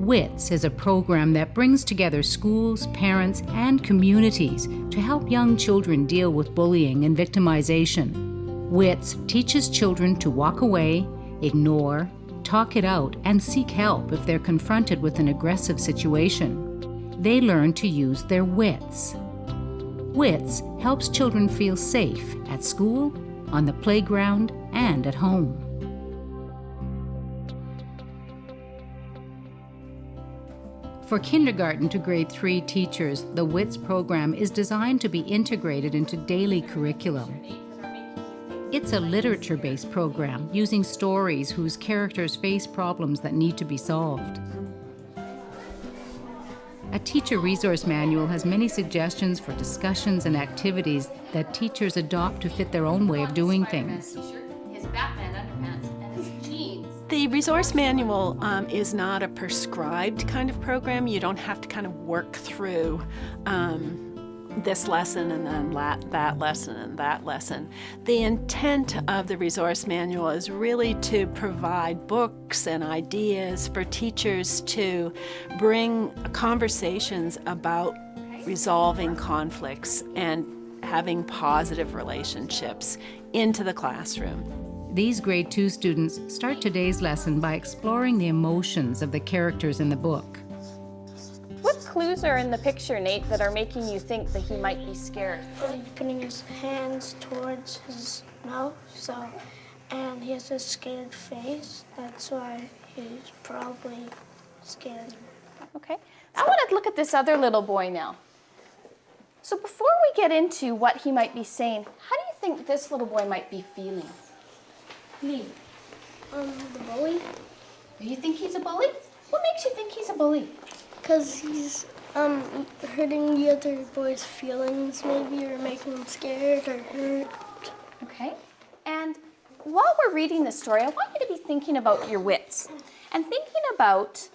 WITS is a program that brings together schools, parents, and communities to help young children deal with bullying and victimization. WITS teaches children to walk away, ignore, talk it out, and seek help if they're confronted with an aggressive situation. They learn to use their wits. WITS helps children feel safe at school, on the playground, and at home. For kindergarten to grade 3 teachers, the WITS program is designed to be integrated into daily curriculum. It's a literature-based program using stories whose characters face problems that need to be solved. A teacher resource manual has many suggestions for discussions and activities that teachers adopt to fit their own way of doing things. His Batman underpants and his jeans. The resource manual is not a prescribed kind of program. You don't have to kind of work through this lesson and then that lesson and that lesson. The intent of the resource manual is really to provide books and ideas for teachers to bring conversations about resolving conflicts and having positive relationships into the classroom. These grade 2 students start today's lesson by exploring the emotions of the characters in the book. What clues are in the picture, Nate, that are making you think that he might be scared? He's putting his hands towards his mouth, and he has a scared face. That's why he's probably scared. Okay. I want to look at this other little boy now. So before we get into what he might be saying, how do you think this little boy might be feeling? Me. The bully. You think he's a bully? What makes you think he's a bully? Because he's hurting the other boy's feelings, maybe, or making him scared or hurt. Okay. And while we're reading this story, I want you to be thinking about your wits and thinking about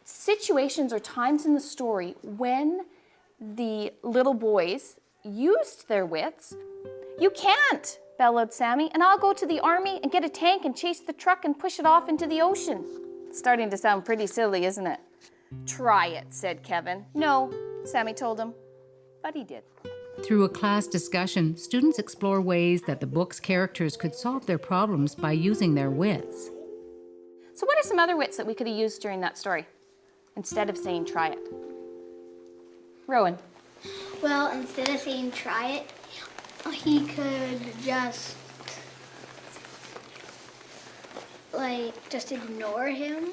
situations or times in the story when the little boys used their wits. You can't, bellowed Sammy, and I'll go to the army and get a tank and chase the truck and push it off into the ocean. It's starting to sound pretty silly, isn't it? Try it, said Kevin. No, Sammy told him, but he did. Through a class discussion, students explore ways that the book's characters could solve their problems by using their wits. So what are some other wits that we could have used during that story instead of saying try it? Rowan. Well, instead of saying try it, he could just ignore him.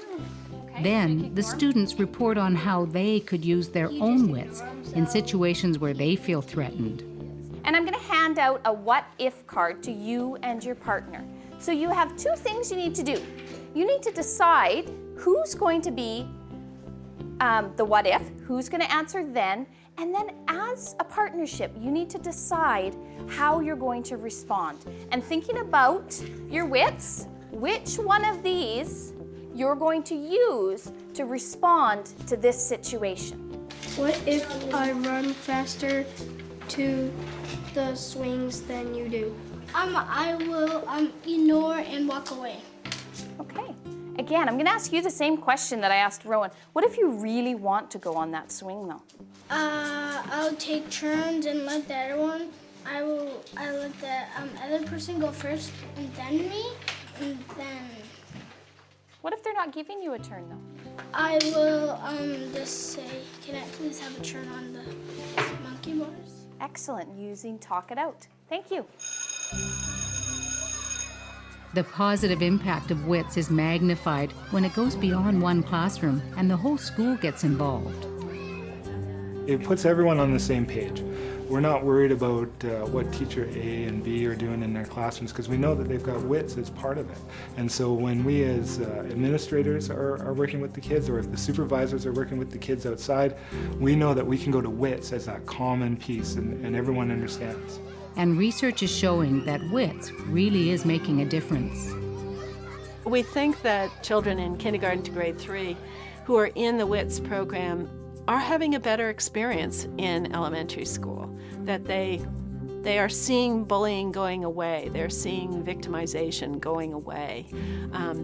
Okay, Then, the students report on how they could use their own wits in situations where they feel threatened. And I'm going to hand out a what-if card to you and your partner. So you have 2 things you need to do. You need to decide who's going to be the what-if, who's going to answer then, and then as a partnership, you need to decide how you're going to respond. And thinking about your wits, which one of these you're going to use to respond to this situation. What if I run faster to the swings than you do? I will ignore and walk away. Okay. Again, I'm going to ask you the same question that I asked Rowan. What if you really want to go on that swing, though? I'll take turns and let the other one. I let the other person go first and then me, and then. What if they're not giving you a turn, though? I will just say, can I please have a turn on the monkey bars? Excellent. Using talk it out. Thank you. The positive impact of WITS is magnified when it goes beyond one classroom and the whole school gets involved. It puts everyone on the same page. We're not worried about what teacher A and B are doing in their classrooms because we know that they've got WITS as part of it. And so when we as administrators are working with the kids, or if the supervisors are working with the kids outside, we know that we can go to WITS as that common piece and everyone understands. And research is showing that WITS really is making a difference. We think that children in kindergarten to grade 3 who are in the WITS program are having a better experience in elementary school, that they are seeing bullying going away, they're seeing victimization going away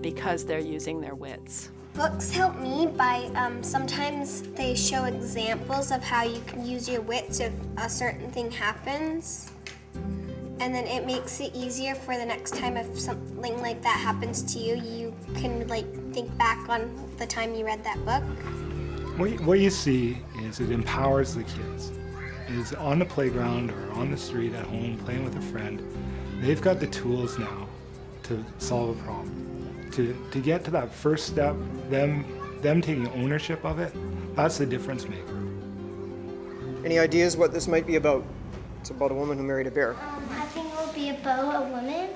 because they're using their wits. Books help me by sometimes they show examples of how you can use your wits if a certain thing happens. And then it makes it easier for the next time if something like that happens to you, you can think back on the time you read that book. What you see is it empowers the kids. Is on the playground or on the street at home playing with a friend, they've got the tools now to solve a problem. To get to that first step, them taking ownership of it, that's the difference maker. Any ideas what this might be about? It's about a woman who married a bear. I think it will be about a woman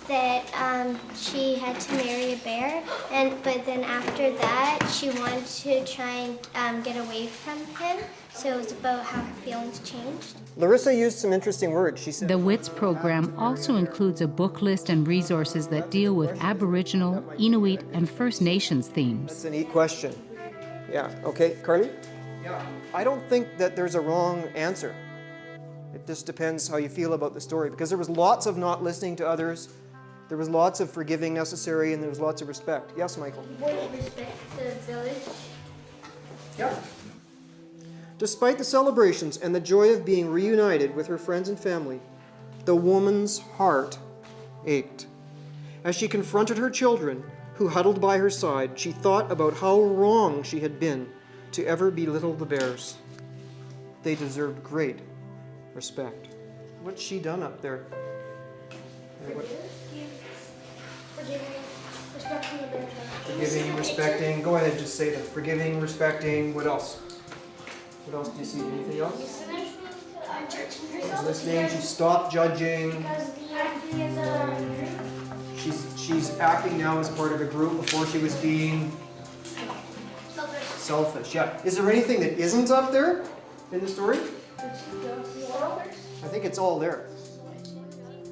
that she had to marry a bear, but then after that she wanted to try and get away from him. So it was about how her feelings changed. Larissa used some interesting words. She said The WITS program also includes a book list and resources that deal with Aboriginal, Inuit, and First Nations themes. that's a neat question. Yeah, okay, Carly? Yeah. I don't think that there's a wrong answer. It just depends how you feel about the story, because there was lots of not listening to others, there was lots of forgiving necessary, and there was lots of respect. Yes, Michael? Would respect the village. Yeah. Despite the celebrations and the joy of being reunited with her friends and family, the woman's heart ached. As she confronted her children, who huddled by her side, she thought about how wrong she had been to ever belittle the bears. They deserved great respect. What's she done up there? Forgiving, respecting. Go ahead, just say that. Forgiving, respecting. What else? What else do you see? Anything else? She's listening. She stopped judging. She's acting now as part of a group. Before she was being selfish. Yeah. Is there anything that isn't up there in the story? I think it's all there.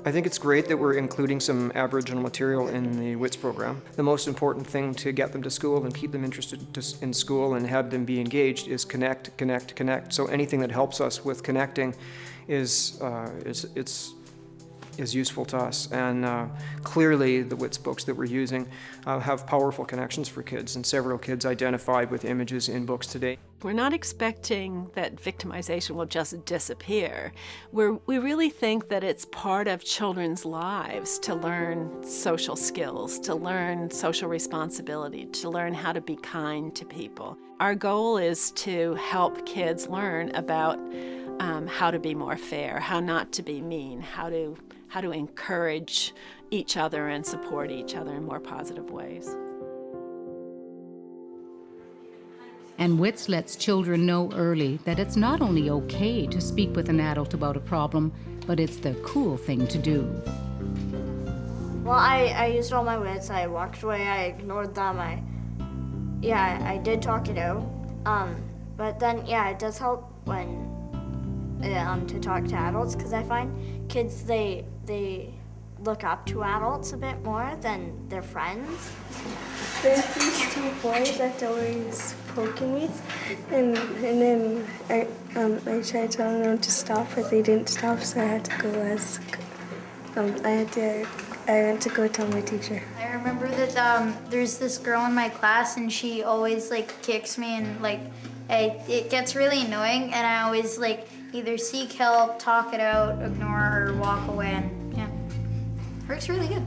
I think it's great that we're including some Aboriginal material in the WITS program. The most important thing to get them to school and keep them interested in school and have them be engaged is connect, connect, connect. So anything that helps us with connecting is useful to us. And clearly the WITS books that we're using have powerful connections for kids, and several kids identified with images in books today. We're not expecting that victimization will just disappear. We really think that it's part of children's lives to learn social skills, to learn social responsibility, to learn how to be kind to people. Our goal is to help kids learn about how to be more fair, how not to be mean, how to encourage each other and support each other in more positive ways. And WITS lets children know early that it's not only okay to speak with an adult about a problem, but it's the cool thing to do. Well, I used all my wits. I walked away. I ignored them. I did talk it out. But then, it does help when to talk to adults, because I find kids, they look up to adults a bit more than their friends. There's these two boys that always poking me, and then I tried telling them to stop, but they didn't stop, so I had to go I went to go tell my teacher. I remember that there's this girl in my class, and she always kicks me, and it gets really annoying, and I always either seek help, talk it out, ignore, or walk away, and works really good.